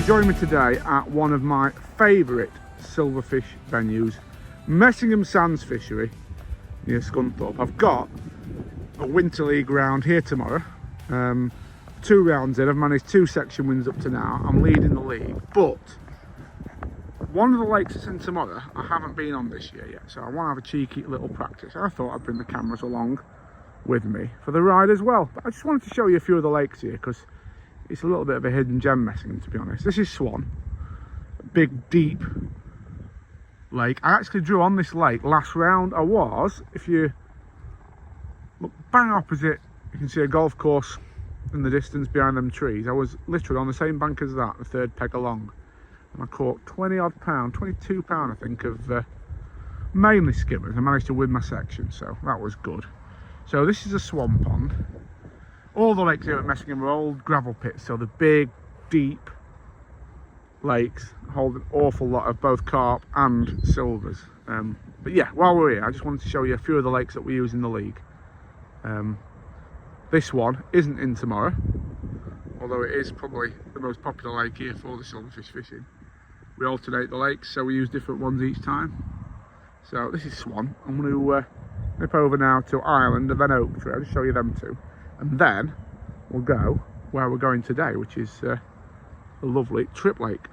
join me today at one of my favourite silverfish venues, Messingham Sands fishery near Scunthorpe. I've got a winter league round here tomorrow. 2 rounds in, I've managed 2 section wins up to now. I'm leading the league, but one of the lakes that's in tomorrow I haven't been on this year yet, so I want to have a cheeky little practice. I thought I'd bring the cameras along with me for the ride as well, but I just wanted to show you a few of the lakes here because it's a little bit of a hidden gem, Messingham, to be honest. This is Swan, a big deep lake. I actually drew on this lake last round. I was, if you look bang opposite, you can see a golf course in the distance behind them trees. I was literally on the same bank as that, the third peg along, and I caught 20 odd pound, 22 pound I think, of mainly skimmers. I managed to win my section, so that was good. So this is a swan pond. All the lakes here at Messingham are old gravel pits, so the big deep lakes hold an awful lot of both carp and silvers. But yeah, while we're here, I just wanted to show you a few of the lakes that we use in the league. This one isn't in tomorrow, although it is probably the most popular lake here for the silverfish fishing. We alternate the lakes, so we use different ones each time. So this is Swan. I'm going to nip over now to Island and then Oak Tree. I'll just show you them two, and then we'll go where we're going today, which is the lovely Trip Lake.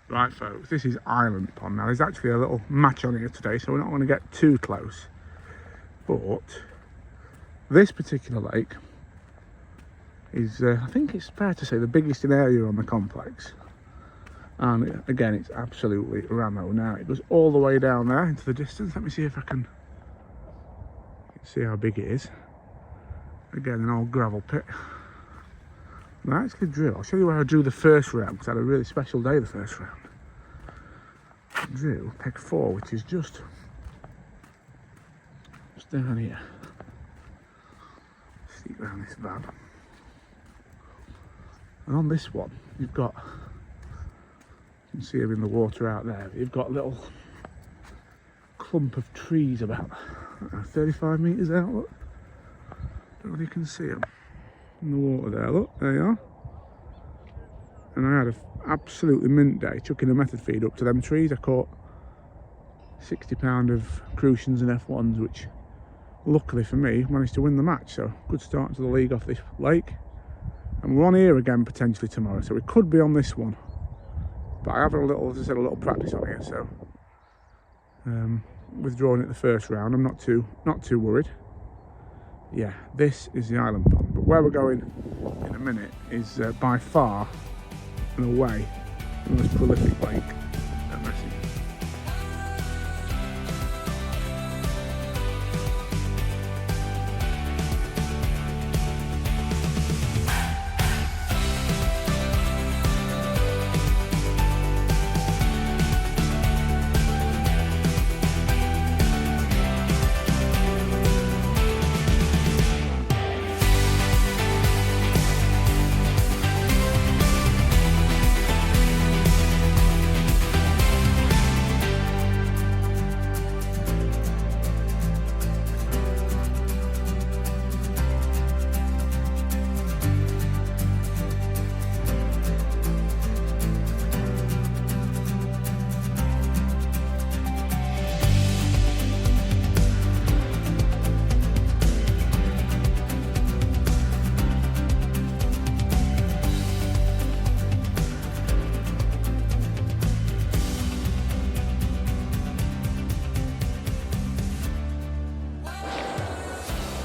Right folks, this is Island Pond. Now there's actually a little match on here today, so we're not going to get too close, but this particular lake is, I think it's fair to say, the biggest in area on the complex. And again, it's absolutely ramo. Now it goes all the way down there into the distance. Let me see if I can see how big it is. Again, an old gravel pit. And I actually drew, I'll show you where I drew the first round, because I had a really special day the first round. I drew peg 4, which is just down here. See around this van. And on this one, you've got, you can see them in the water out there, you've got a little clump of trees about 35 metres out, look. Don't know if you can see them in the water there, look, there you are. And I had an absolutely mint day chucking a method feed up to them trees. I caught 60 pound of crucians and F1s, which luckily for me managed to win the match. So good start to the league off this lake, and we're on here again potentially tomorrow, so we could be on this one, but I have a little, as I said, a little practice on here, so withdrawing it the first round, I'm not too worried. Yeah, this is the Island Pond, but where we're going in a minute is by far and away the most prolific lake at Messingham.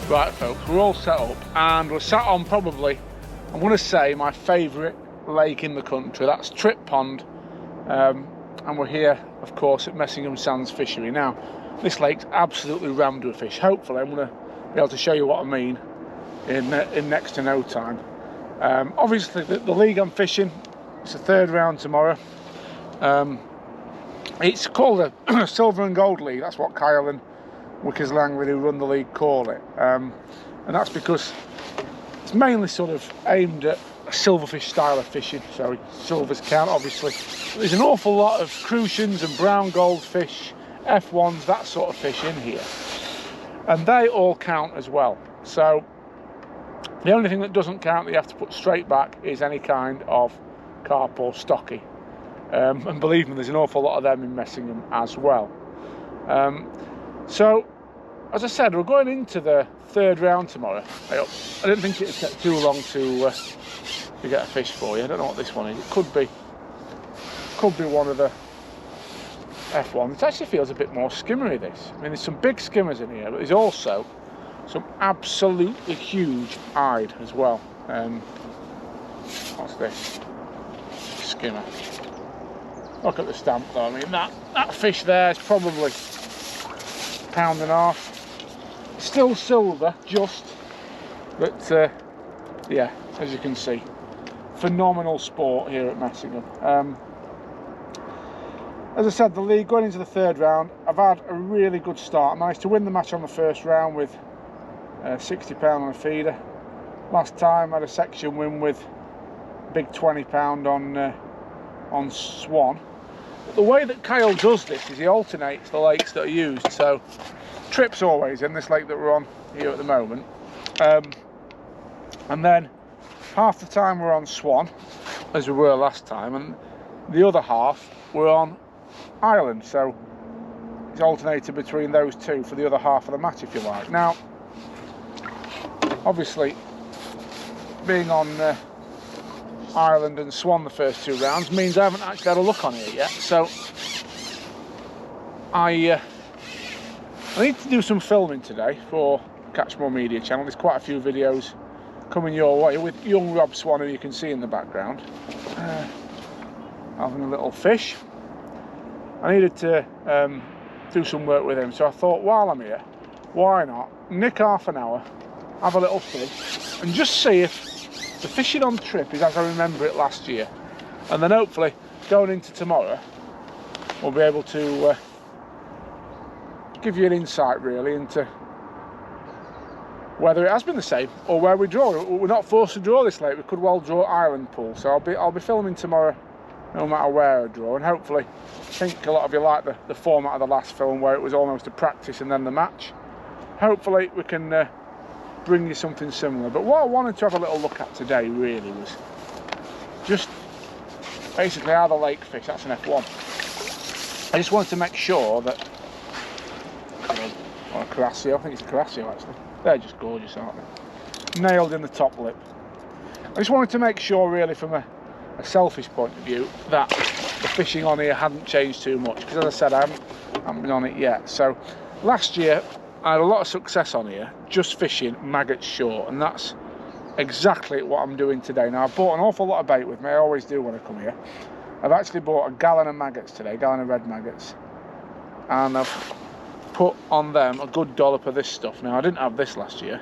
Right folks, we're all set up and we're sat on probably, I'm going to say, my favourite lake in the country. That's Trip Pond, and we're here of course at Messingham Sands fishery. Now this lake's absolutely rammed with fish. Hopefully I'm going to be able to show you what I mean in next to no time. Obviously the league I'm fishing, it's the 3rd round tomorrow. It's called a Silver and Gold League. That's what Kyle and Wickers Langley, who run the league, call it, and that's because it's mainly sort of aimed at a silverfish style of fishing, so silvers count obviously. But there's an awful lot of crucians and brown goldfish, F1s, that sort of fish in here, and they all count as well. So the only thing that doesn't count that you have to put straight back is any kind of carp or stocky. And believe me, there's an awful lot of them in Messingham as well. So, as I said, we're going into the third round tomorrow. I didn't think it would take too long to get a fish for you. I don't know what this one is. It could be one of the F1. It actually feels a bit more skimmery, this. I mean, there's some big skimmers in here, but there's also some absolutely huge eyed as well. What's this? Skimmer. Look at the stamp though. I mean, that fish there is probably £1.5. Still silver, just, but yeah, as you can see, phenomenal sport here at Messingham. As I said, the league going into the third round, I've had a really good start. I managed to win the match on the first round with £60 on a feeder. Last time I had a section win with a big £20 on Swan. But the way that Kyle does this is he alternates the lakes that are used. So Trip's always in this lake that we're on here at the moment, and then half the time we're on Swan, as we were last time, and the other half we're on Island. So it's alternated between those two for the other half of the match, if you like. Now, obviously, being on Ireland and Swan the first two rounds means I haven't actually had a look on here yet. So I need to do some filming today for Catch More Media channel. There's quite a few videos coming your way with young Rob Swan, who you can see in the background, having a little fish. I needed to do some work with him, so I thought, while I'm here, why not nick half an hour, have a little fish, and just see if the fishing on Trip is as I remember it last year. And then hopefully, going into tomorrow, we'll be able to give you an insight really into whether it has been the same or where we draw. We're not forced to draw this late. We could well draw Island Pool. So I'll be filming tomorrow, no matter where I draw. And hopefully, I think a lot of you like the format of the last film where it was almost a practice and then the match. Hopefully, we can bring you something similar. But what I wanted to have a little look at today really was just basically how the lake fish. That's an F1. I just wanted to make sure that, or a Carasio, I think it's a Carasio actually. They're just gorgeous, aren't they? Nailed in the top lip. I just wanted to make sure really from a selfish point of view that the fishing on here hadn't changed too much, because as I said, I haven't been on it yet. So last year I had a lot of success on here just fishing maggots short, and that's exactly what I'm doing today. Now, I've bought an awful lot of bait with me. I always do when I come here. I've actually bought a gallon of maggots today, a gallon of red maggots, and I've put on them a good dollop of this stuff. Now, I didn't have this last year,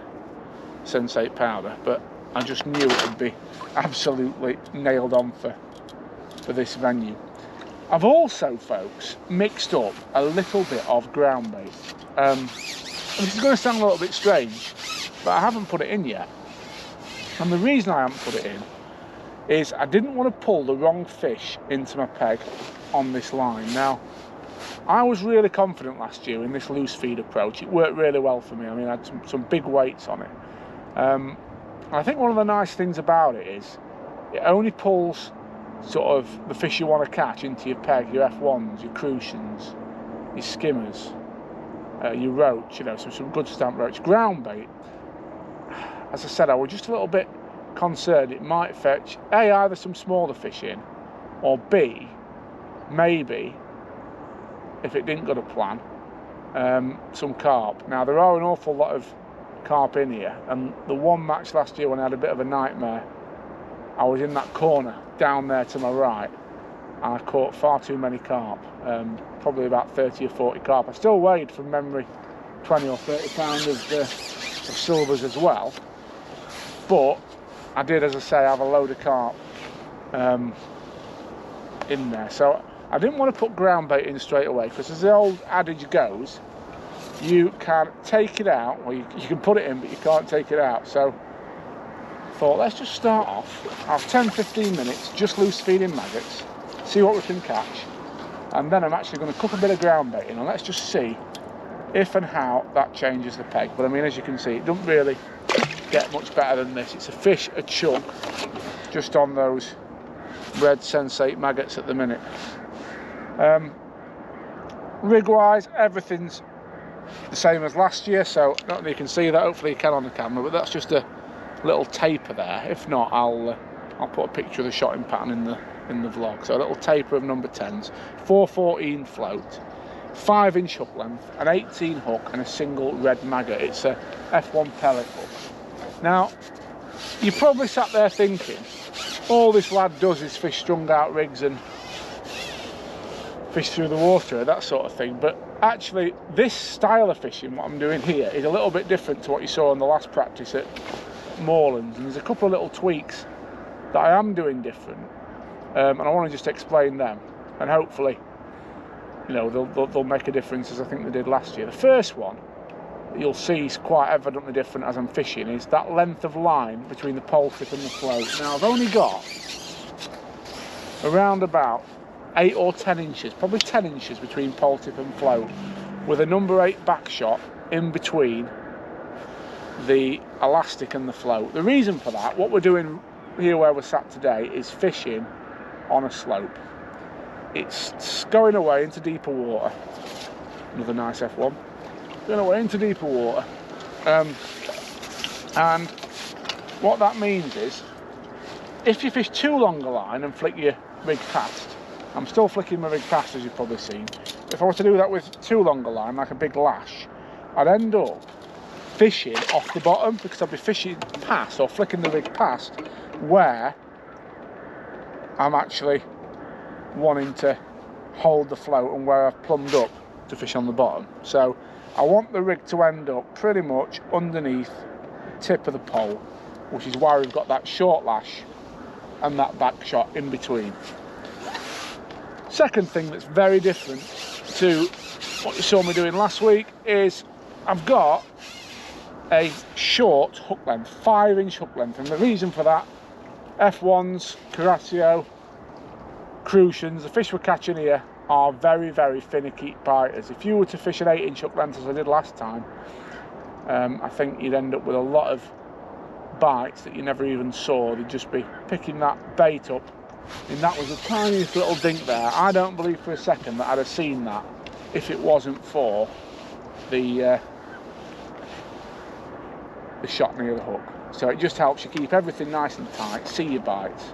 Sensate powder, but I just knew it would be absolutely nailed on for this venue. I've also, folks, mixed up a little bit of ground bait. This is going to sound a little bit strange, but I haven't put it in yet. And the reason I haven't put it in is I didn't want to pull the wrong fish into my peg on this line. Now, I was really confident last year in this loose feed approach. It worked really well for me. I mean, I had some big weights on it. I think one of the nice things about it is it only pulls sort of the fish you want to catch into your peg, your F1s, your crucians, your skimmers, your roach, you know, some good stamp roach. Ground bait, as I said, I was just a little bit concerned it might fetch A, either some smaller fish in, or B, maybe, if it didn't go to plan, some carp. Now, there are an awful lot of carp in here, and the one match last year when I had a bit of a nightmare, I was in that corner down there to my right, and I caught far too many carp, probably about 30 or 40 carp. I still weighed, from memory, 20 or 30 pounds of silvers as well, but I did, as I say, have a load of carp in there. So I didn't want to put ground bait in straight away, because as the old adage goes, you can take it out, or you can put it in, but you can't take it out. So I thought, let's just start off, have 10-15 minutes, just loose feeding maggots, see what we can catch, and then I'm actually going to cook a bit of ground bait in, and let's just see if and how that changes the peg. But I mean, as you can see, it doesn't really get much better than this. It's a fish, a chunk, just on those red sensate maggots at the minute. Rig wise, everything's the same as last year, so not that you can see that, hopefully you can on the camera, but that's just a little taper there. If not, I'll put a picture of the shotting pattern in the vlog. So a little taper of number 10s, 414 float, 5-inch hook length, an 18 hook and a single red maggot. It's a F1 pellet hook. Now, you probably sat there thinking, all this lad does is fish strung out rigs and fish through the water, that sort of thing, but actually this style of fishing, what I'm doing here, is a little bit different to what you saw in the last practice at Moorlands, and there's a couple of little tweaks that I am doing different, and I want to just explain them, and hopefully, you know, they'll make a difference as I think they did last year. The first one that you'll see is quite evidently different as I'm fishing is that length of line between the pole tip and the float. Now I've only got around about 8 or 10 inches, probably 10 inches between pole tip and float, with a number 8 back shot in between the elastic and the float. The reason for that, what we're doing here where we're sat today, is fishing on a slope. It's going away into deeper water. Another nice F1. Going away into deeper water. And what that means is, if you fish too long a line and flick your rig past, I'm still flicking my rig past as you've probably seen. If I were to do that with too long a line, like a big lash, I'd end up fishing off the bottom, because I'd be fishing past or flicking the rig past where I'm actually wanting to hold the float and where I've plumbed up to fish on the bottom. So I want the rig to end up pretty much underneath the tip of the pole, which is why we've got that short lash and that back shot in between. Second thing that's very different to what you saw me doing last week is I've got a short hook length, 5-inch hook length, and the reason for that, F1s, Curatio, Crucians, the fish we're catching here are very, very finicky biters. If you were to fish an 8-inch hook length as I did last time, I think you'd end up with a lot of bites that you never even saw. They'd just be picking that bait up, and that was the tiniest little dink there. I don't believe for a second that I'd have seen that if it wasn't for the shot near the hook. So it just helps you keep everything nice and tight, see your bites.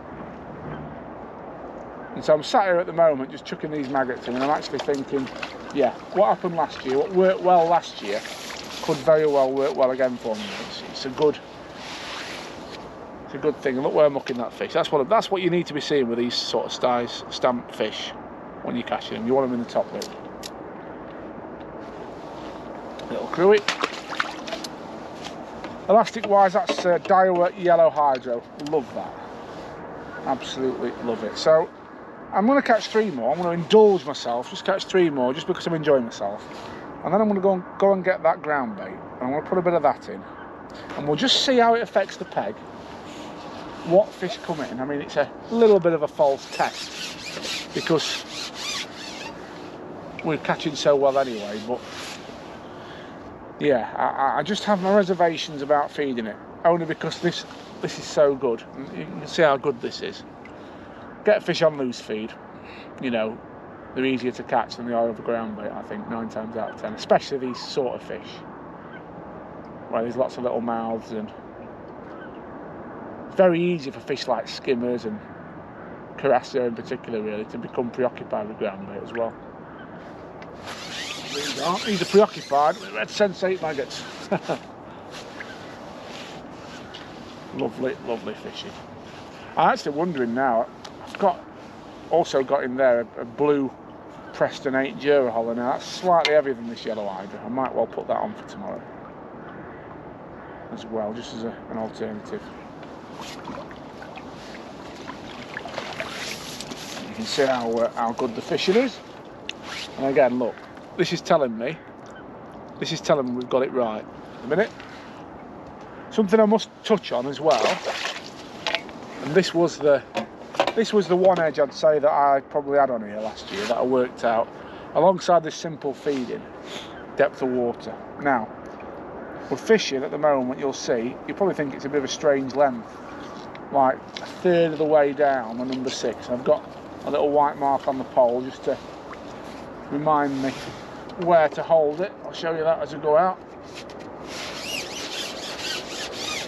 And so I'm sat here at the moment just chucking these maggots in, and I'm actually thinking, yeah, what happened last year, what worked well last year could very well work well again for me. It's a good thing. And look where I'm hooking that fish. That's what you need to be seeing with these sort of size stamp fish when you're catching them. You want them in the top lip. Little cruet. Elastic wise, that's Daiwa Yellow Hydro. Love that. Absolutely love it. So I'm going to catch 3 more. I'm going to indulge myself, just catch 3 more, just because I'm enjoying myself. And then I'm going to go and get that ground bait, and I'm going to put a bit of that in, and we'll just see how it affects the peg, what fish come in. I mean, it's a little bit of a false test because we're catching so well anyway, but yeah, I just have my reservations about feeding it, only because this is so good. You can see how good this is. Get fish on loose feed, you know, they're easier to catch than they are over ground bait, I think, 9 times out of 10, especially these sort of fish where there's lots of little mouths, and it's very easy for fish like skimmers and Curatio in particular really to become preoccupied with ground bait as well. These are preoccupied with red sensate maggots. Lovely, lovely fishing. I'm actually wondering now, I've also got in there a blue Preston 8 Jura Hollow. Now that's slightly heavier than this yellow hydra. I might well put that on for tomorrow as well, just as an alternative. You can see how good the fishing is. And again, look, this is telling me we've got it right. A minute. Something I must touch on as well, and this was the one edge I'd say that I probably had on here last year that I worked out alongside this simple feeding, depth of water. Now, we're fishing at the moment, you'll see, you probably think it's a bit of a strange length, like a third of the way down my number 6. I've got a little white mark on the pole just to remind me where to hold it. I'll show you that as we go out.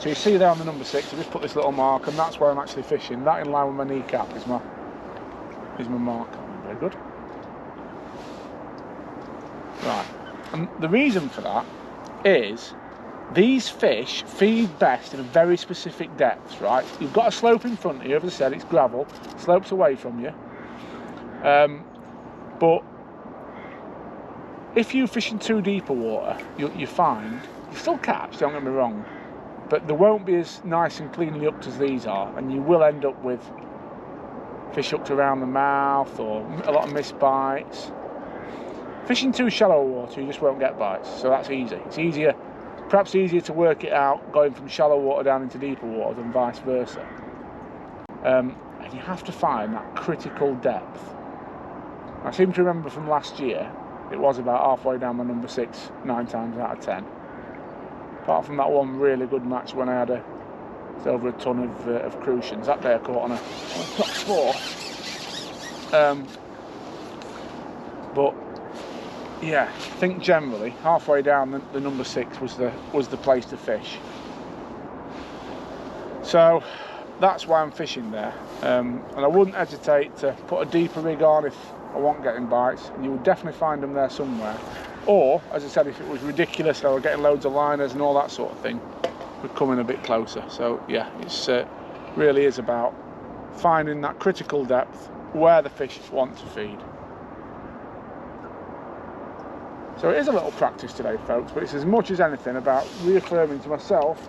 So you see there on the number 6, I just put this little mark, and that's where I'm actually fishing. That in line with my kneecap is my mark. Very good. Right, and the reason for that is these fish feed best in a very specific depth, right? You've got a slope in front of you, as I said, it's gravel, slopes away from you. But if you fish in too deeper water, you find, you still catch, don't get me wrong, but they won't be as nice and cleanly hooked as these are, and you will end up with fish hooked around the mouth or a lot of missed bites. Fishing too shallow water, you just won't get bites, so that's easy. It's easier, perhaps easier to work it out going from shallow water down into deeper water than vice versa. And you have to find that critical depth. I seem to remember from last year, it was about halfway down my number 6, 9 times out of 10. Apart from that one really good match when I had over a ton of crucians. That day I caught on a top 4. But yeah, I think generally halfway down the number 6 was the place to fish. So that's why I'm fishing there, and I wouldn't hesitate to put a deeper rig on if I wasn't getting bites, and you would definitely find them there somewhere. Or, as I said, if it was ridiculous, I was getting loads of liners and all that sort of thing, we'd come in a bit closer. So yeah, it's really is about finding that critical depth where the fish want to feed. So it is a little practice today, folks, but it's as much as anything about reaffirming to myself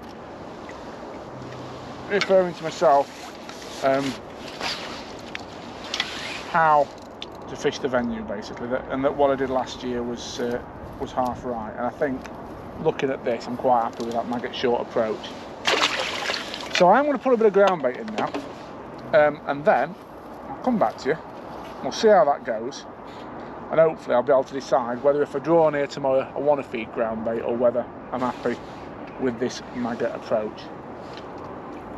how to fish the venue, basically, and that what I did last year was half right. And I think, looking at this, I'm quite happy with that maggot short approach. So I'm going to put a bit of ground bait in now, and then I'll come back to you. We'll see how that goes. And hopefully I'll be able to decide whether if I draw on here tomorrow I want to feed ground bait or whether I'm happy with this maggot approach.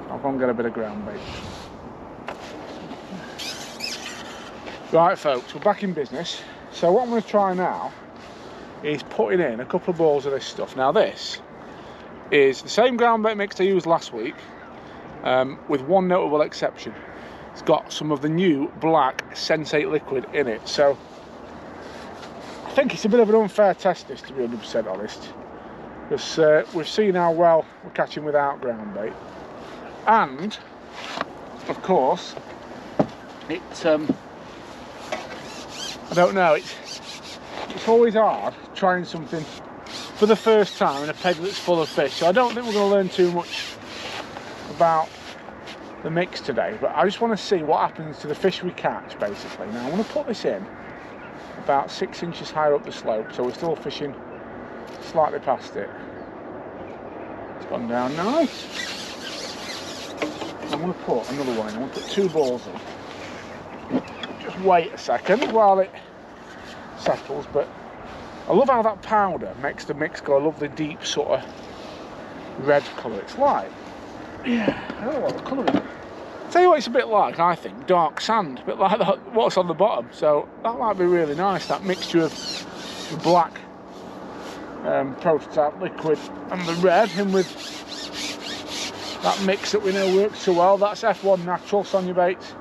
I'll go and get a bit of ground bait. Right folks, we're back in business. So what I'm going to try now is putting in a couple of balls of this stuff. Now this is the same ground bait mix I used last week, with one notable exception. It's got some of the new black Sensate liquid in it. So I think it's a bit of an unfair test, this, to be 100% honest, because we've seen how well we're catching without ground bait, and of course it I don't know, it's always hard trying something for the first time in a peg that's full of fish. So I don't think we're going to learn too much about the mix today, but I just want to see what happens to the fish we catch, basically. Now I'm going to put this in about 6 inches higher up the slope, so we're still fishing slightly past it. It's gone down nice. I'm going to put another one in. I'm going to put 2 balls in. Just wait a second while it settles, but I love how that powder makes the mix go a lovely deep sort of red colour. It's like, yeah, I don't know what the colour is. Tell you what it's a bit like, I think, dark sand, a bit like what's on the bottom. So that might be really nice, that mixture of the black prototype liquid and the red, and with that mix that we know works so well. That's F1 Natural Sonia Baits,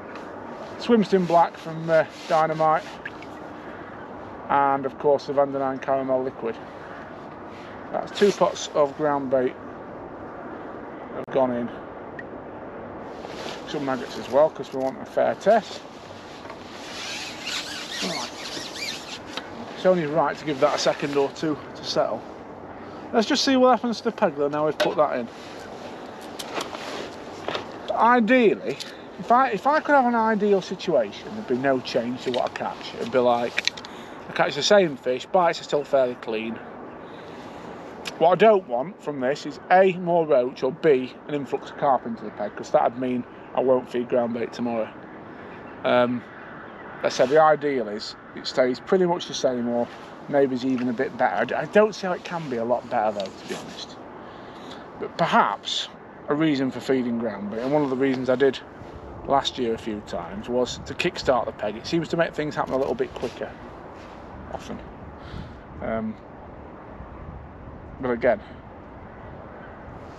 Swimston Black from Dynamite, and of course the Vandenine Caramel liquid. That's 2 pots of ground bait have gone in. Some maggots as well, because we want a fair test. Right. It's only right to give that a second or two to settle. Let's just see what happens to the pegler now we've put that in. Ideally, if I could have an ideal situation, there'd be no change to what I catch. It'd be like, I catch the same fish, bites are still fairly clean. What I don't want from this is A, more roach, or B, an influx of carp into the peg, because that'd mean I won't feed ground bait tomorrow. I said the ideal is it stays pretty much the same, or maybe it's even a bit better. I don't see how it can be a lot better though, to be honest. But perhaps a reason for feeding ground bait, and one of the reasons I did last year a few times was to kickstart the peg. It seems to make things happen a little bit quicker, often. But again,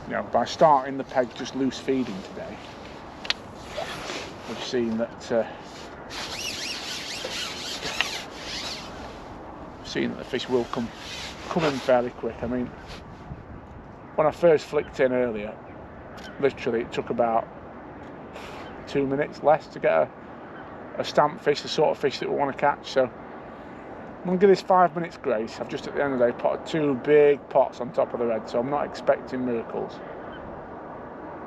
you know, by starting the peg just loose feeding today, we've seen that the fish will come in fairly quick. I mean, when I first flicked in earlier, literally it took about 2 minutes less to get a stamp fish, the sort of fish that we want to catch. So I'm going to give this 5 minutes grace. I've just at the end of the day potted 2 big pots on top of the red, so I'm not expecting miracles.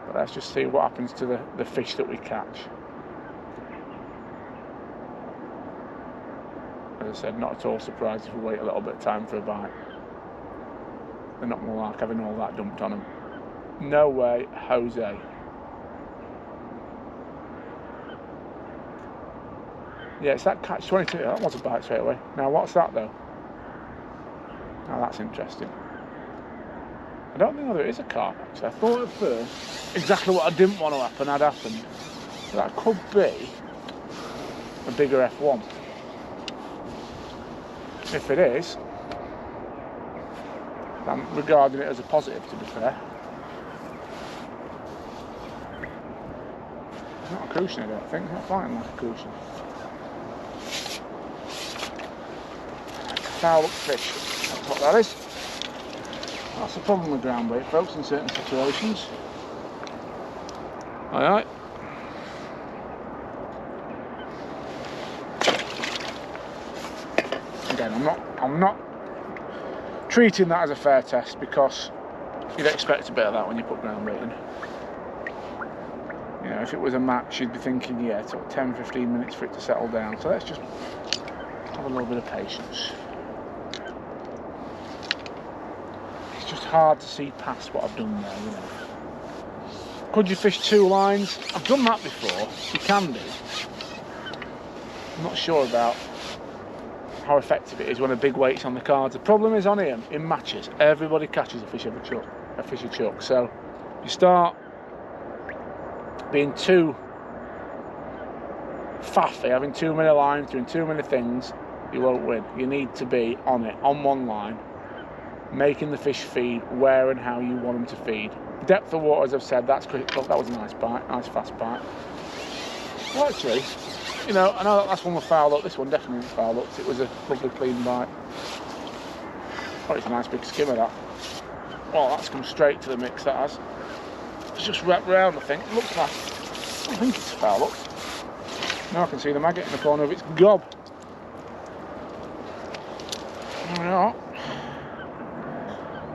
But let's just see what happens to the fish that we catch. As I said, not at all surprised if we wait a little bit of time for a bite. They're not going to like having all that dumped on them. No way, Jose. Yeah, it's that catch-22. That was a bite straight away. Now, what's that, though? Now, that's interesting. I don't think there is a carp, actually. I thought at first exactly what I didn't want to happen had happened. That could be a bigger F1. If it is, I'm regarding it as a positive, to be fair. It's not a crucian, I don't think. It's not fighting like a crucian. Foul up fish, that's what that is. That's the problem with ground bait, folks, in certain situations. Aye. Again, I'm not treating that as a fair test, because you'd expect a bit of that when you put ground bait in. You know, if it was a match, you'd be thinking, yeah, it took 10-15 minutes for it to settle down. So let's just have a little bit of patience. It's just hard to see past what I've done there, you know. Could you fish 2 lines? I've done that before. You can do. I'm not sure about how effective it is when a big weight's on the cards. The problem is on here, in matches, everybody catches a fish of a chuck. So you start being too faffy, having too many lines, doing too many things, you won't win. You need to be on it, on one line, making the fish feed where and how you want them to feed. Depth of water, as I've said, that's quick. Look, that was a nice bite, nice fast bite. Well, actually, you know, I know that last one was foul up. This one definitely was foul up. It was a lovely clean bite. Oh, it's a nice big skimmer, that. Oh, that's come straight to the mix, that has. It's just wrapped round, I think. Looks like, I think it's a foul up. Now I can see the maggot in the corner of its gob. There we are.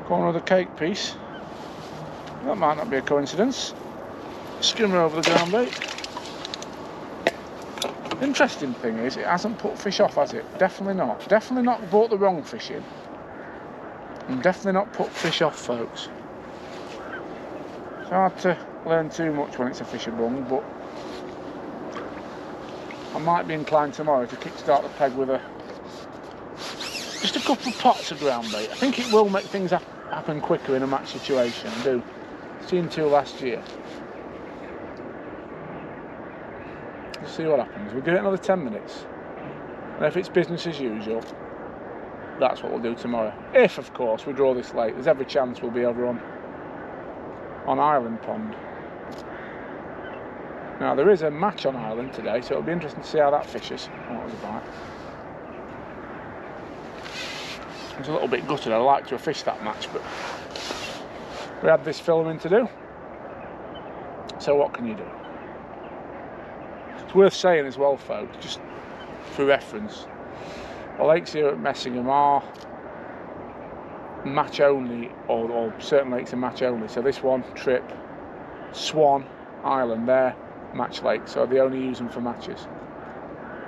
Corner of the cake piece. That might not be a coincidence. Skimmer over the ground bait. Interesting thing is, it hasn't put fish off, has it? Definitely not. Definitely not brought the wrong fish in. And definitely not put fish off, folks. It's hard to learn too much when it's a fishing bung, but I might be inclined tomorrow to kickstart the peg with just a couple of pots of ground bait. I think it will make things happen quicker in a match situation. I do. Seen 2 last year. Let's see what happens. We'll give it another 10 minutes. And if it's business as usual, that's what we'll do tomorrow. If, of course, we draw this late, there's every chance we'll be over on Island Pond. Now, there is a match on Island today, so it'll be interesting to see how that fishes. Oh, that was a bite. I was a little bit gutted. I'd like to have fished that match, but we had this filming to do. So what can you do? It's worth saying as well, folks, just for reference, the lakes here at Messingham are match only, or certain lakes are match only. So this one, Trip, Swan, Island, they're match lakes, so they only use them for matches.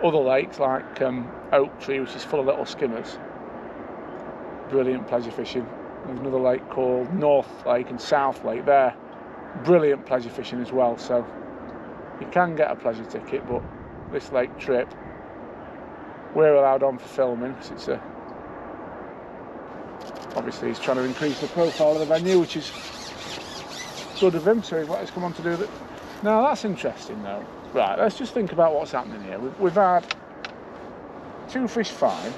Other lakes like Oak Tree, which is full of little skimmers, brilliant pleasure fishing. There's another lake called North Lake and South Lake, they're brilliant pleasure fishing as well. So you can get a pleasure ticket, but this lake Trip, we're allowed on for filming because it's obviously he's trying to increase the profile of the venue, which is good of him, so he's let us come on to do that. Now that's interesting though. Right, let's just think about what's happening here. We've had 2 fish fine,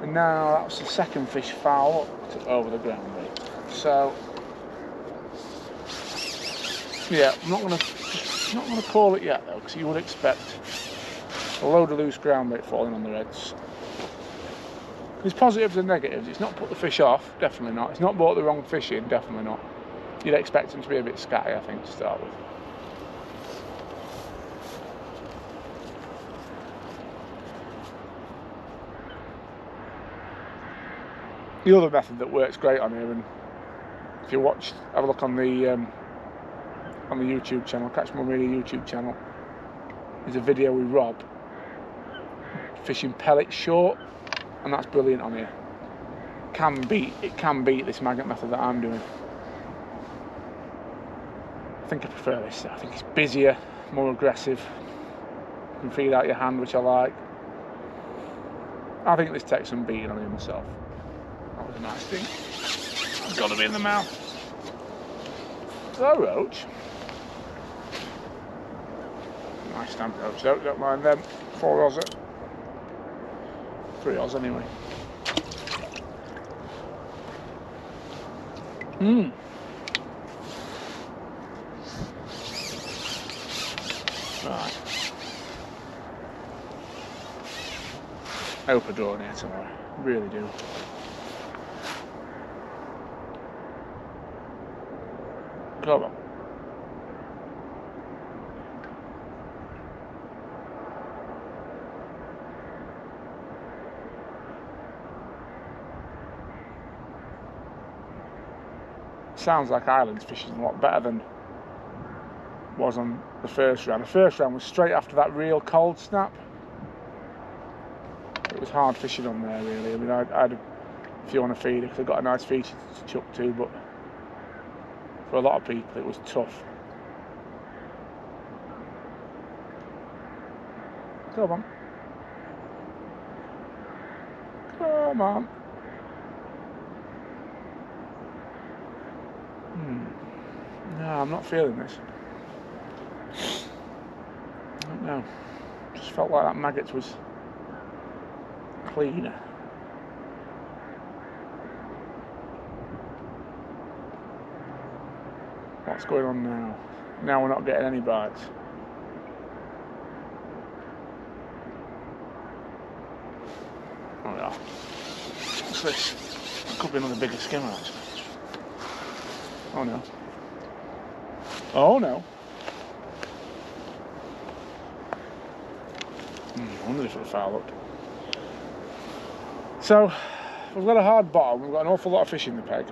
and now that's the second fish foul over the ground bait. So yeah, I'm not gonna call it yet though, because you would expect a load of loose ground bait falling on the reds. There's positives and negatives. It's not put the fish off, definitely not. It's not brought the wrong fish in, definitely not. You'd expect them to be a bit scatty, I think, to start with. The other method that works great on here, and if you watch, have a look on the YouTube channel, Catch My Media YouTube channel, is a video with Rob fishing pellets short, and that's brilliant on here. It can beat this magnet method that I'm doing. I think I prefer this. I think it's busier, more aggressive. You can feed out your hand, which I like. I think this takes some beating on here myself. That was a nice thing. It's got to be in the mouth. So roach. Nice stamp roach, don't mind them. 4 Oz. 3 Oz anyway. Right. I hope I draw in here tomorrow. Really do. Come on. Sounds like Islands fishing a lot better than was on the first round. The first round was straight after that real cold snap. It was hard fishing on there, really. I mean, I had a few on a feeder because I got a nice feature to chuck to, but for a lot of people it was tough. Come on. Come on. No, I'm not feeling this. I don't know. Just felt like that maggot was cleaner. What's going on now? Now we're not getting any bites. Oh yeah. What's this? It could be another bigger skimmer actually. Oh no. Oh no. I wonder if it'll foul up. So, we've got a hard bottom, we've got an awful lot of fish in the peg.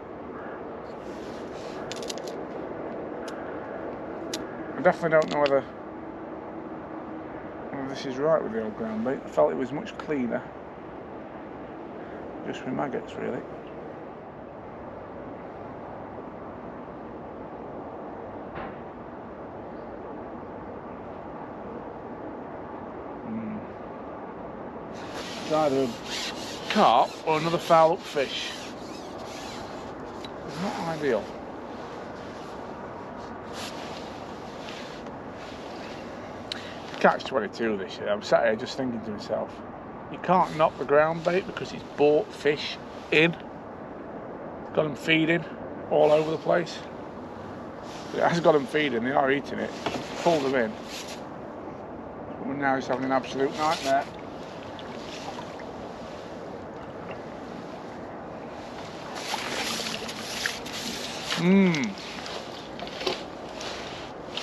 I definitely don't know whether this is right with the old ground bait. I felt it was much cleaner. Just with maggots, really. It's either a carp or another foul up fish. It's not ideal. Catch 22 this year. I'm sat here just thinking to myself, you can't knock the ground bait because it's brought fish in. It's got them feeding all over the place. But it has got them feeding, they are eating it. Pulled them in. And now he's having an absolute nightmare.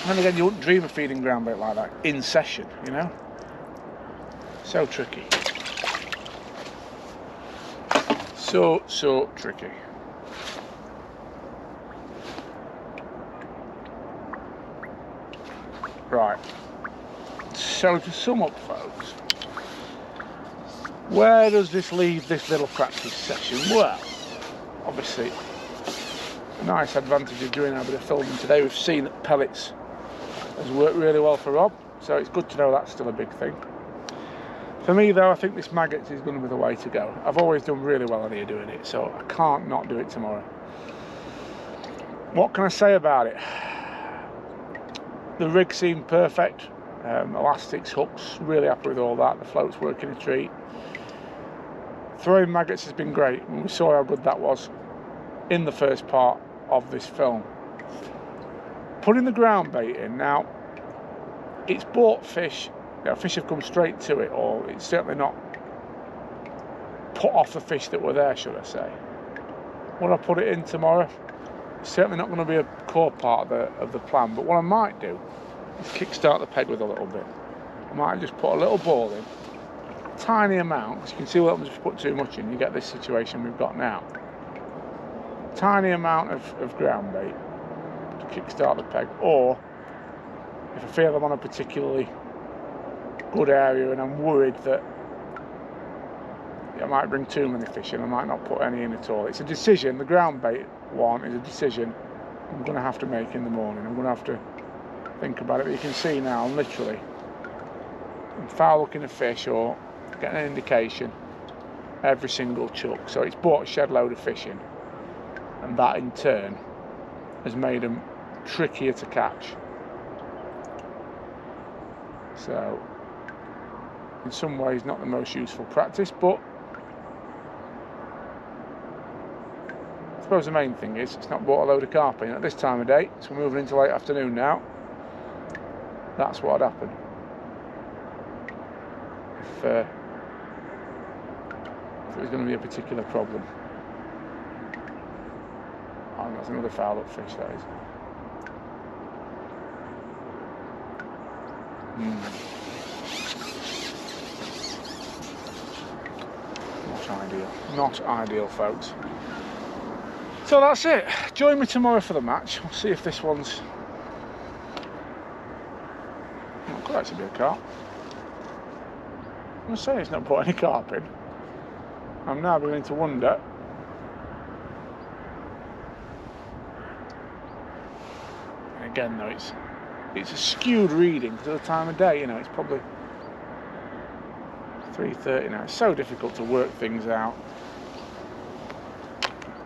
And again, you wouldn't dream of feeding ground bait like that in session, you know? So tricky. So tricky. Right. So to sum up, folks, where does this leave this little practice session? Well, obviously, a nice advantage of doing a bit of filming today. We've seen that pellets has worked really well for Rob, so it's good to know that's still a big thing. For me though, I think this maggots is going to be the way to go. I've always done really well on here doing it, so I can't not do it tomorrow. What can I say about it? The rig seemed perfect. Elastics, hooks, really happy with all that. The float's working a treat. Throwing maggots has been great, and we saw how good that was in the first part of this film. Putting the ground bait in now, it's bought fish. Fish have come straight to it, or it's certainly not put off the fish that were there, should I say. When I put it in tomorrow, it's certainly not going to be a core part of the plan, but what I might do is kickstart the peg with a little bit. I might just put a little ball in, a tiny amount, because you can see what happens if you put too much in, you get this situation we've got now. Tiny amount of ground bait to kickstart the peg, or if I feel I'm on a particularly good area and I'm worried that I might bring too many fish in, I might not put any in at all. It's a decision. The ground bait one is a decision I'm going to have to make in the morning. I'm going to have to think about it. But you can see now I'm literally foul looking a fish or getting an indication every single chuck. So it's brought a shed load of fish in, and that in turn has made them trickier to catch. So in some ways not the most useful practice, but I suppose the main thing is it's not brought a load of carp in at this time of day, so we're moving into late afternoon now. That's what had happened if it was going to be a particular problem. Oh, that's another foul up fish, that is. Not ideal, folks. So that's it. Join me tomorrow for the match. We'll see if this one's not quite to be a carp. I'm saying it's not put any carp in. I'm now beginning to wonder. And again, though, it's a skewed reading because of the time of day. You know, it's probably 3:30 now. It's so difficult to work things out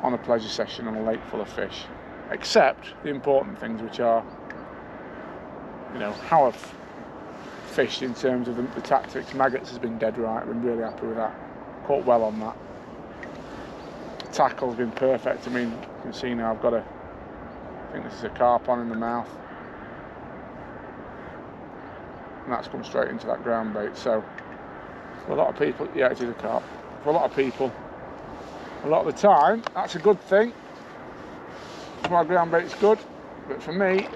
on a pleasure session on a lake full of fish, except the important things, which are, you know, how I've fished in terms of the tactics. Maggots has been dead right. I've been really happy with that. Caught well on that. Tackle's been perfect. I mean, you can see now I've got I think this is a carp on in the mouth, and that's come straight into that ground bait. So for a lot of people, yeah, it is a carp. For a lot of people, a lot of the time, that's a good thing. My ground bait's good, but for me,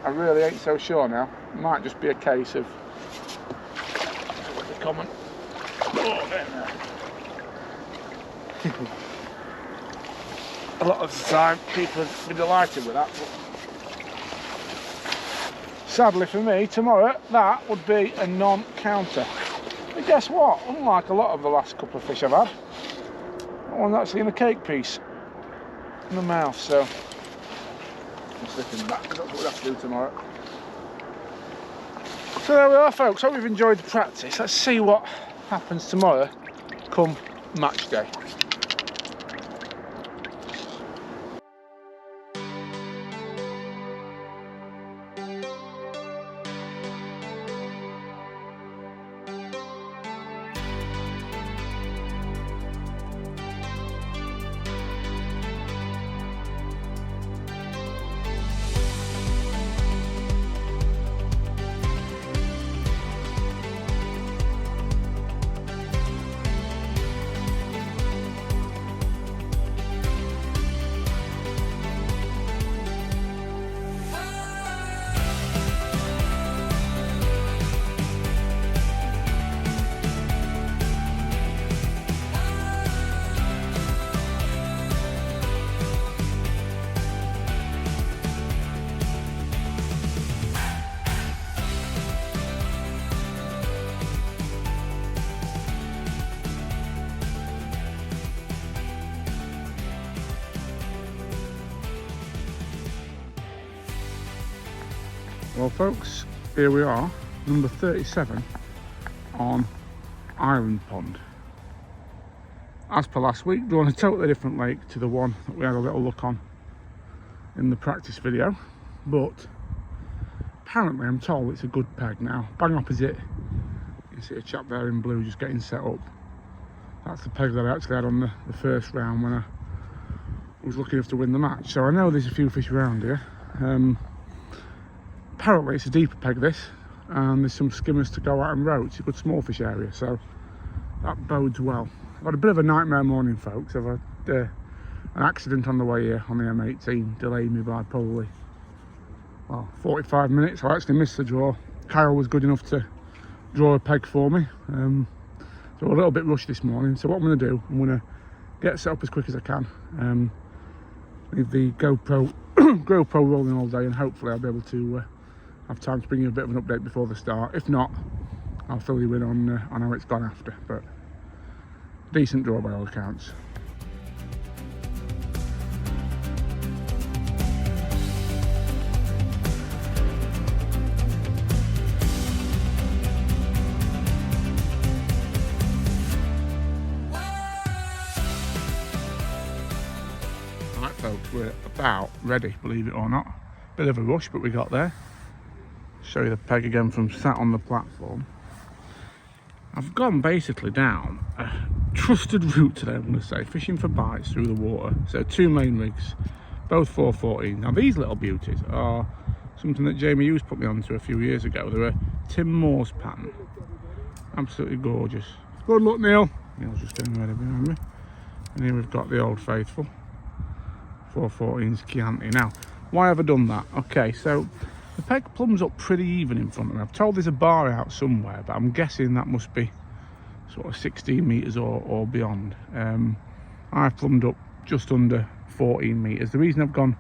I really ain't so sure now. It might just be a case of the common. Oh, there. A lot of the time, people have been delighted with that. But sadly for me, tomorrow that would be a non-counter. But guess what? Unlike a lot of the last couple of fish I've had, that one's actually in a cake piece in the mouth, so I'm slipping back. That's what we'll have to do tomorrow. So there we are, folks. Hope you've enjoyed the practice. Let's see what happens tomorrow come match day. Well, folks, here we are, number 37 on Island Pond. As per last week, they're on a totally different lake to the one that we had a little look on in the practice video, but apparently I'm told it's a good peg now. Bang opposite, you see a chap there in blue just getting set up. That's the peg that I actually had on the first round when I was lucky enough to win the match. So I know there's a few fish around here. Apparently it's a deeper peg this, and there's some skimmers to go out and row. It's a good small fish area, so that bodes well. I've had a bit of a nightmare morning, folks. I've had an accident on the way here on the M18, delayed me by probably, well, 45 minutes. I actually missed the draw. Kyle was good enough to draw a peg for me. So a little bit rushed this morning. So what I'm going to do, I'm going to get set up as quick as I can. Leave the GoPro rolling all day, and hopefully I'll be able to have time to bring you a bit of an update before the start. If not, I'll fill you in on how it's gone after. But decent draw by all accounts. Right folks, we're about ready, believe it or not. Bit of a rush, but we got there. Show you the peg again from sat on the platform. I've gone basically down a trusted route today, I'm going to say, fishing for bites through the water. So 2 main rigs, both 414. Now these little beauties are something that Jamie Hughes put me onto a few years ago. They're a Tim Moore's pattern. Absolutely gorgeous. Good luck, Neil. Neil's just getting ready behind me. And here we've got the Old Faithful 414's Chianti. Now, why have I done that? Okay, so the peg plumbs up pretty even in front of me. I've told there's a bar out somewhere, but I'm guessing that must be sort of 16 metres or beyond. I've plumbed up just under 14 metres. The reason I've gone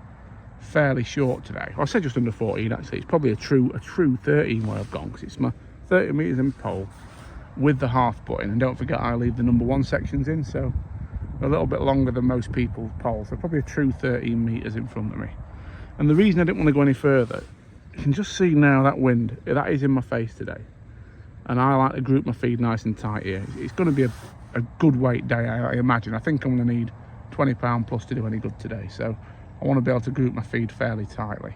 fairly short today, I said just under 14 actually, it's probably a true 13 where I've gone, because it's my 30 metres in pole with the half button. And don't forget, I leave the number 1 sections in, so a little bit longer than most people's poles. So probably a true 13 metres in front of me. And the reason I didn't want to go any further, you can just see now that wind, that is in my face today. And I like to group my feed nice and tight here. It's going to be a good weight day, I imagine. I think I'm going to need 20 pound plus to do any good today. So I want to be able to group my feed fairly tightly.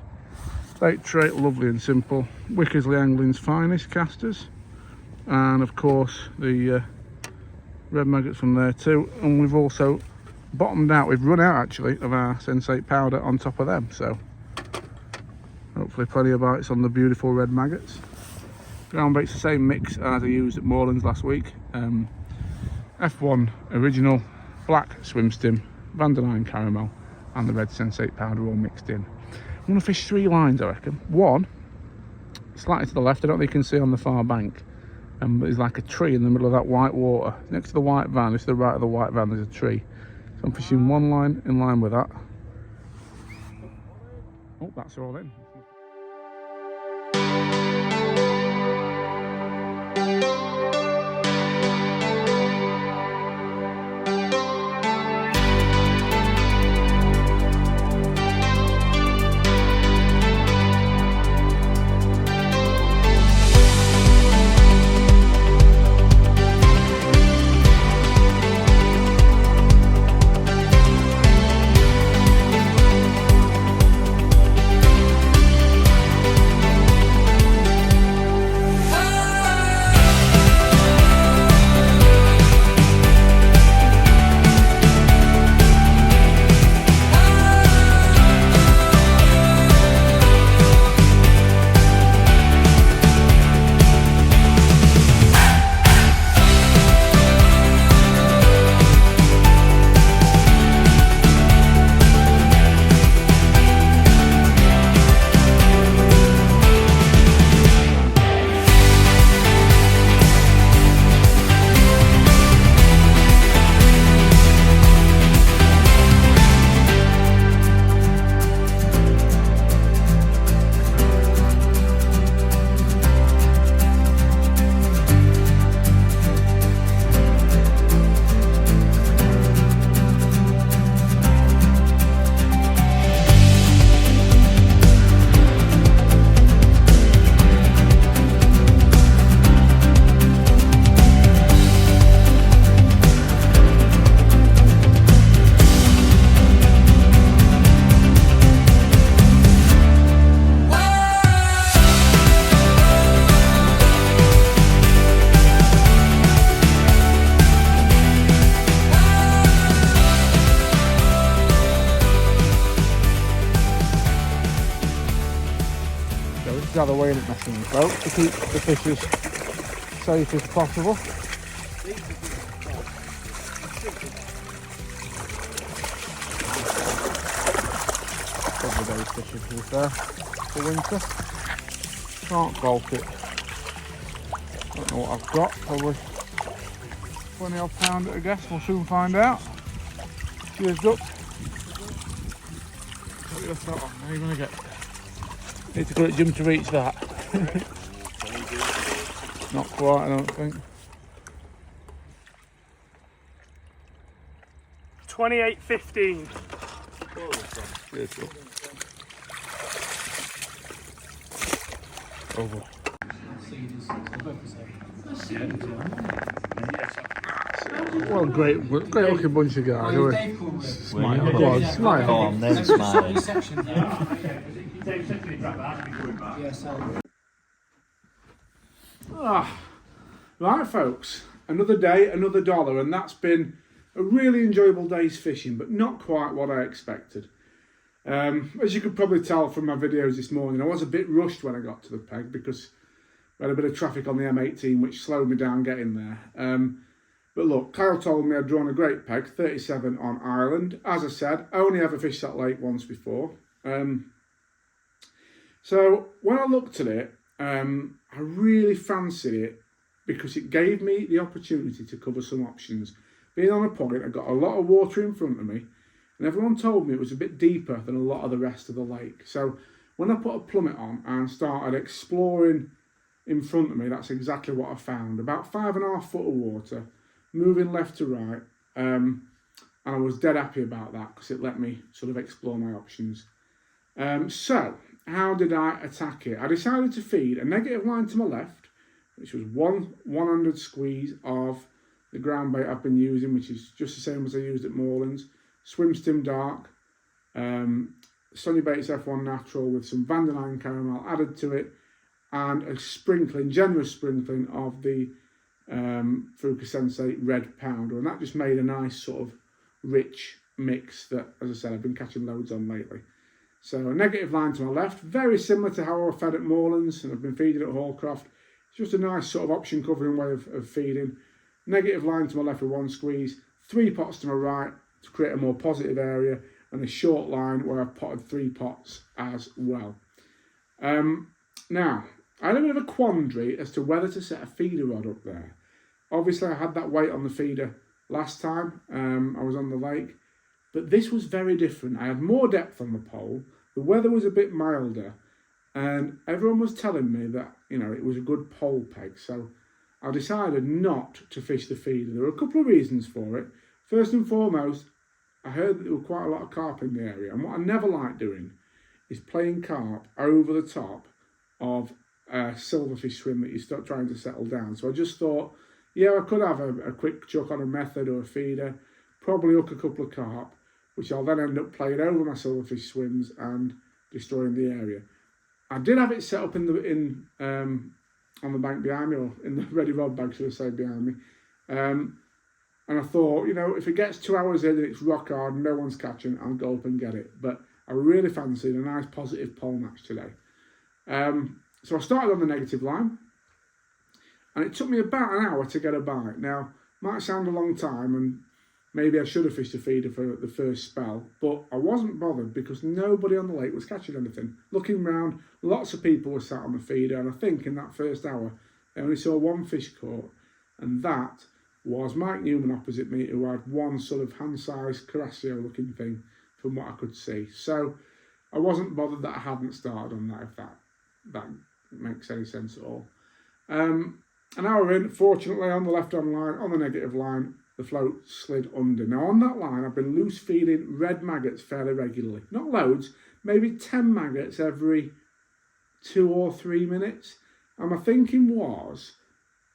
Bait tray, lovely and simple. Wickersley Angling's finest casters. And of course the red maggots from there too. And we've also bottomed out, we've run out actually of our Sensate powder on top of them. So hopefully plenty of bites on the beautiful red maggots. Ground bait's the same mix as I used at Moorlands last week. F1 original, black swim stim, Vandenine caramel, and the red Sensate powder all mixed in. I'm going to fish 3 lines, I reckon. One, slightly to the left, I don't think you can see on the far bank. But there's like a tree in the middle of that white water. Next to the white van, just to the right of the white van, there's a tree. So I'm fishing 1 line in line with that. Oh, that's all in. gather away in at Messingham folks to keep the fish as safe as possible. Every day's fishing to be fair for winter. Can't fault it. Don't know what I've got, probably 20 odd pound I guess, we'll soon find out. Cheers duck. What are you going to get? Need to put it Jim to reach that. Not quite, I don't think. 28.15. Cheers duck. Over. Well, great looking bunch of guys. Smile, go on, smile. Go on, then smile. Right, folks, another day, another dollar, and that's been a really enjoyable day's fishing, but not quite what I expected. As you could probably tell from my videos this morning, I was a bit rushed when I got to the peg because we had a bit of traffic on the M18 which slowed me down getting there. But look, Kyle told me I'd drawn a great peg, 37 on Ireland. As I said, I only ever fished that lake once before. So when I looked at it, I really fancied it because it gave me the opportunity to cover some options. Being on a point, I got a lot of water in front of me, and everyone told me it was a bit deeper than a lot of the rest of the lake. So when I put a plummet on and started exploring in front of me, that's exactly what I found. About 5.5 foot of water, moving left to right, and I was dead happy about that because it let me sort of explore my options. So how did I attack it? I decided to feed a negative line to my left, which was 100 squeeze of the ground bait I've been using, which is just the same as I used at Morelands. Swim Stim Dark, Sonny Baits F1 Natural with some Vanderline Caramel added to it, and a generous sprinkling of the Fuka Sensei Red Pounder, and that just made a nice sort of rich mix that, as I said, I've been catching loads on lately. So a negative line to my left, very similar to how I fed at Morelands and I've been feeding at Hallcroft. It's just a nice sort of option covering way of feeding. Negative line to my left with 1 squeeze, 3 pots to my right to create a more positive area, and a short line where I've potted 3 pots as well. Now, I had a bit of a quandary as to whether to set a feeder rod up there. Obviously, I had that weight on the feeder last time I was on the lake, but this was very different. I had more depth on the pole, the weather was a bit milder, and everyone was telling me that, you know, it was a good pole peg, so I decided not to fish the feeder. There were a couple of reasons for it. First and foremost, I heard that there were quite a lot of carp in the area, and what I never like doing is playing carp over the top of a silverfish swim that you start trying to settle down. So I just thought, yeah, I could have a quick chuck on a method or a feeder, probably hook a couple of carp, which I'll then end up playing over my silverfish swims and destroying the area. I did have it set up on the bank behind me, or in the ready rod bag, should I say, behind me. And I thought, you know, if it gets 2 hours in and it's rock hard and no one's catching, I'll go up and get it. But I really fancied a nice positive pole match today. So I started on the negative line, and it took me about an hour to get a bite. Now, might sound a long time, and maybe I should have fished a feeder for the first spell, but I wasn't bothered because nobody on the lake was catching anything. Looking round, lots of people were sat on the feeder, and I think in that first hour, I only saw 1 fish caught, and that was Mike Newman opposite me, who had 1 sort of hand-sized Carasio looking thing from what I could see. So I wasn't bothered that I hadn't started on that, if that makes any sense at all. An hour in, fortunately, on the left-hand line, on the negative line, the float slid under. Now on that line, I've been loose feeding red maggots fairly regularly. Not loads, maybe 10 maggots every 2 or 3 minutes. And my thinking was,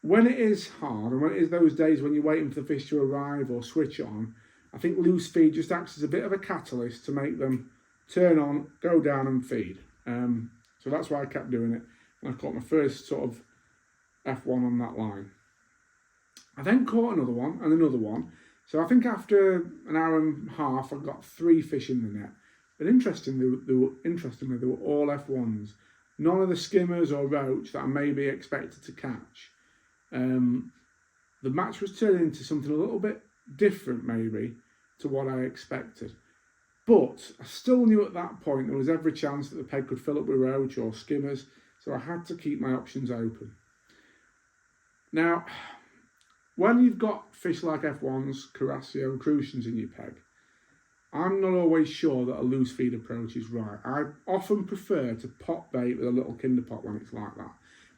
when it is hard, and when it is those days when you're waiting for the fish to arrive or switch on, I think loose feed just acts as a bit of a catalyst to make them turn on, go down and feed. So that's why I kept doing it. And I caught my first sort of F1 on that line. I then caught another one and another one. So I think after an hour and a half, I got 3 fish in the net. But interestingly, they were all F1s. none of the skimmers or roach that I may be expected to catch. The match was turning into something a little bit different maybe to what I expected. But I still knew at that point there was every chance that the peg could fill up with roach or skimmers, so I had to keep my options open. Now, when you've got fish like F1s, Carasio and Crucians in your peg, I'm not always sure that a loose feed approach is right. I often prefer to pot bait with a little kinder pot when it's like that.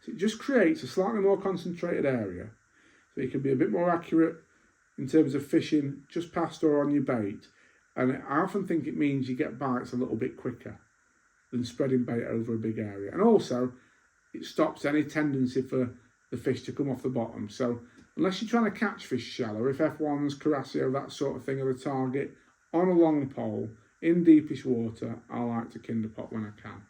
So it just creates a slightly more concentrated area, so you can be a bit more accurate in terms of fishing just past or on your bait. And I often think it means you get bites a little bit quicker than spreading bait over a big area. And also, it stops any tendency for the fish to come off the bottom. So unless you're trying to catch fish shallow, if F1s, Carasio, that sort of thing are the target, on a long pole, in deepish water, I like to kinder pot when I can.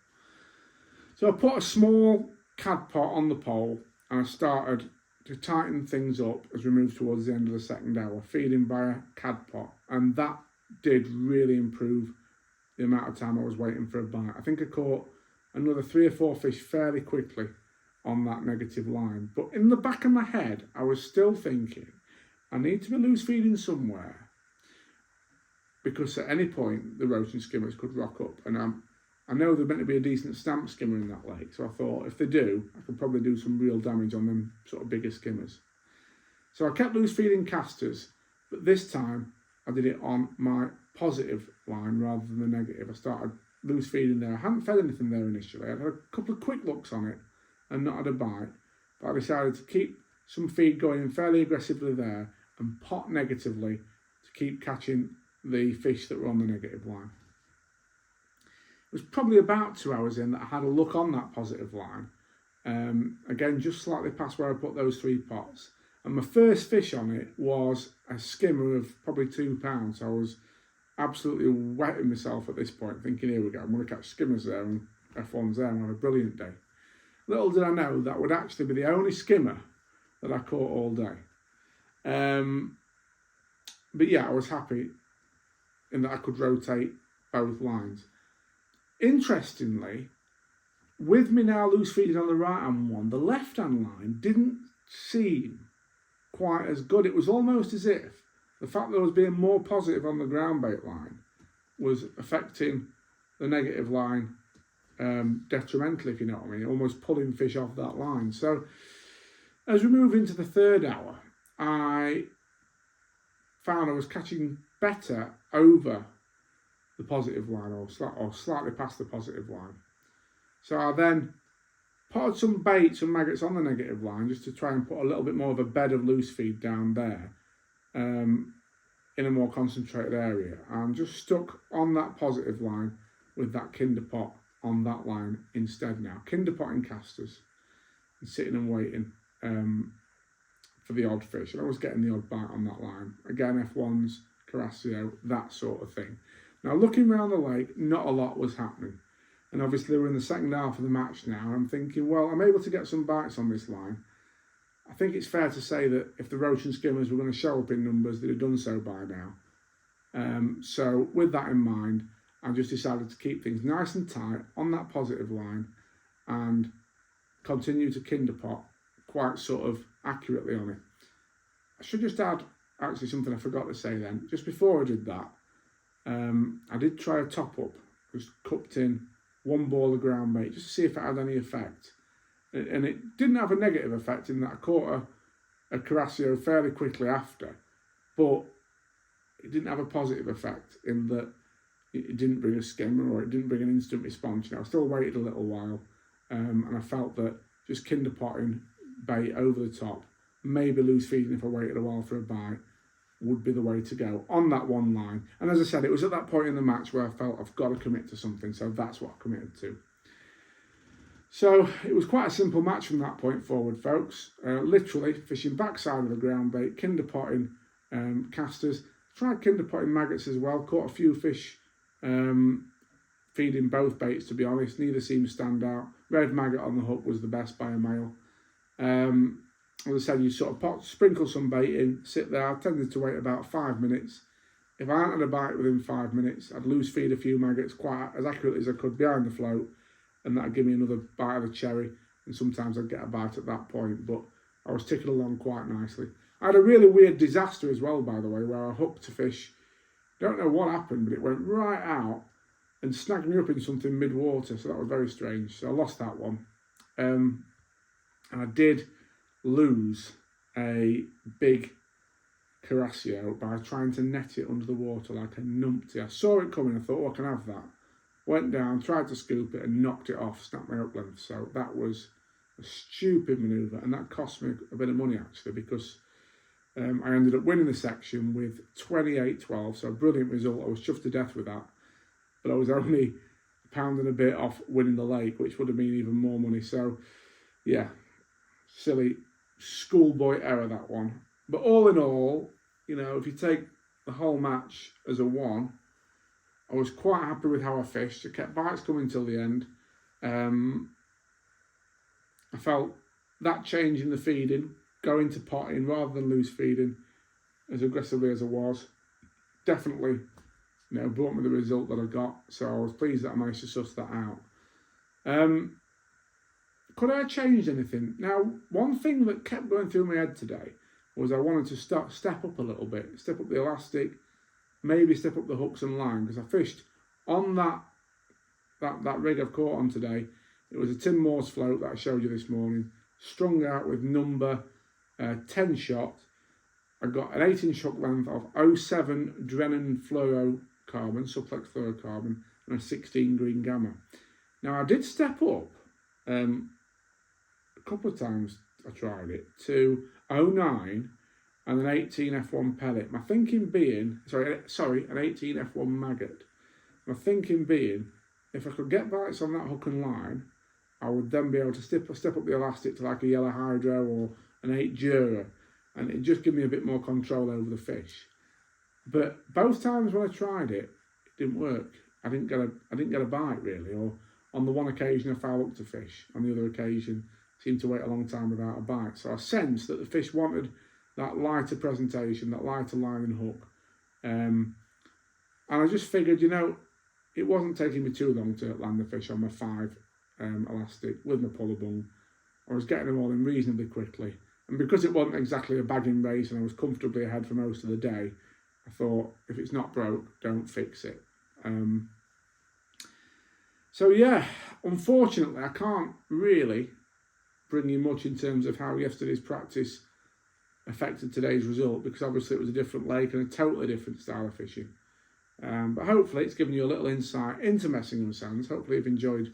So I put a small cad pot on the pole and I started to tighten things up as we moved towards the end of the second hour, feeding by a cad pot. And that did really improve the amount of time I was waiting for a bite. I think I caught another 3 or 4 fish fairly quickly on that negative line. But in the back of my head, I was still thinking, I need to be loose feeding somewhere, because at any point the roach and skimmers could rock up, and I know there's meant to be a decent stamp skimmer in that lake, so I thought if they do, I could probably do some real damage on them sort of bigger skimmers. So I kept loose feeding casters, but this time I did it on my positive line rather than the negative. I started loose feeding there. I hadn't fed anything there initially. I had a couple of quick looks on it and not had a bite, but I decided to keep some feed going fairly aggressively there and pot negatively to keep catching the fish that were on the negative line. It was probably about 2 hours in that I had a look on that positive line, again just slightly past where I put those 3 pots, and my first fish on it was a skimmer of probably £2. So I was absolutely wetting myself at this point, thinking, here we go, I'm going to catch skimmers there and F1s there and have a brilliant day. Little did I know that would actually be the only skimmer that I caught all day. But yeah, I was happy in that I could rotate both lines. Interestingly, with me now loose feeding on the right hand one, the left hand line didn't seem quite as good. It was almost as if the fact that I was being more positive on the ground bait line was affecting the negative line detrimentally, if you know what I mean, almost pulling fish off that line. So as we move into the third hour, I found I was catching better over the positive line or slightly past the positive line. So I then potted some bait, some maggots on the negative line just to try and put a little bit more of a bed of loose feed down there in a more concentrated area, and just stuck on that positive line with that kinder pot on that line instead now. Kinder potting casters and sitting and waiting for the odd fish. And I was getting the odd bite on that line. Again, F1s, Carasio, that sort of thing. Now, looking around the lake, not a lot was happening. And obviously we're in the second half of the match now. And I'm thinking, well, I'm able to get some bites on this line. I think it's fair to say that if the roach and skimmers were going to show up in numbers, they'd have done so by now. So with that in mind, I just decided to keep things nice and tight on that positive line and continue to kinder pot quite sort of accurately on it. I should just add actually something I forgot to say then. Just before I did that, I did try a top up, just cupped in 1 ball of ground bait just to see if it had any effect. And it didn't have a negative effect in that I caught a Carasio fairly quickly after, but it didn't have a positive effect in that it didn't bring a skimmer or it didn't bring an instant response. You know, I still waited a little while, and I felt that just kinder potting bait over the top, maybe loose feeding if I waited a while for a bite, would be the way to go on that one line. And as I said, it was at that point in the match where I felt I've got to commit to something, so that's what I committed to. So it was quite a simple match from that point forward, folks. Literally fishing backside of the ground bait, kinder potting casters, tried kinder potting maggots as well, caught a few fish feeding both baits, to be honest. Neither seemed to stand out. Red maggot on the hook was the best by a mile. As I said, you sort of sprinkle some bait in, sit there. I tended to wait about 5 minutes. If I hadn't had a bite within 5 minutes, I'd loose feed a few maggots quite as accurately as I could behind the float and that'd give me another bite of the cherry, and sometimes I'd get a bite at that point, but I was ticking along quite nicely. I had a really weird disaster as well, by the way, where I hooked a fish. Don't know what happened, but it went right out and snagged me up in something mid-water, so that was very strange. So I lost that one. And I did lose a big Carasio by trying to net it under the water like a numpty. I saw it coming, I thought, oh, I can have that. Went down, tried to scoop it and knocked it off, snapped my hook length. So that was a stupid manoeuvre, and that cost me a bit of money actually, because I ended up winning the section with 28-12, so a brilliant result. I was chuffed to death with that, but I was only a pound and a bit off winning the lake, which would have been even more money. So yeah, silly schoolboy error, that one. But all in all, you know, if you take the whole match as a 1, I was quite happy with how I fished. I kept bites coming till the end. I felt that change in the feeding, going to potting rather than loose feeding as aggressively as I was, definitely, you know, brought me the result that I got. So I was pleased that I managed to suss that out. Could I have changed anything? Now, one thing that kept going through my head today was I wanted to step up a little bit, step up the elastic, maybe step up the hooks and line, because I fished on that rig I've caught on today. It was a Tim Moore's float that I showed you this morning, strung out with number 10 shot. I got an 8-inch hook length of 07 Drennan fluorocarbon, suplex fluorocarbon, and a 16 green gamma. Now I did step up a couple of times. I tried it to 09 and an 18 F1 pellet. My thinking being, an 18 F1 maggot. My thinking being, if I could get bites on that hook and line, I would then be able to step up the elastic to like a yellow hydro or an 8 Jura, and it'd just give me a bit more control over the fish. But both times when I tried it, it didn't work. I didn't get a bite really, or on the one occasion I foul hooked a fish. On the other occasion, I seemed to wait a long time without a bite. So I sensed that the fish wanted that lighter presentation, that lighter line and hook. And I just figured, you know, it wasn't taking me too long to land the fish on my 5 elastic with my puller bung. I was getting them all in reasonably quickly. And because it wasn't exactly a bagging race and I was comfortably ahead for most of the day, I thought, if it's not broke, don't fix it. So yeah, unfortunately, I can't really bring you much in terms of how yesterday's practice affected today's result, because obviously it was a different lake and a totally different style of fishing. But hopefully it's given you a little insight into Messingham Sands. Hopefully you've enjoyed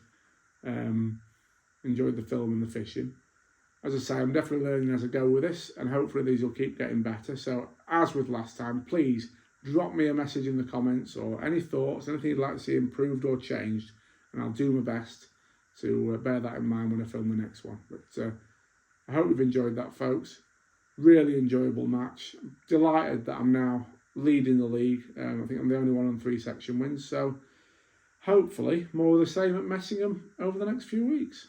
the film and the fishing. As I say, I'm definitely learning as I go with this, and hopefully these will keep getting better. So as with last time, please drop me a message in the comments or any thoughts, anything you'd like to see improved or changed, and I'll do my best to bear that in mind when I film the next one. But I hope you've enjoyed that, folks. Really enjoyable match. Delighted that I'm now leading the league. I think I'm the only one on 3 section wins. So hopefully more of the same at Messingham over the next few weeks.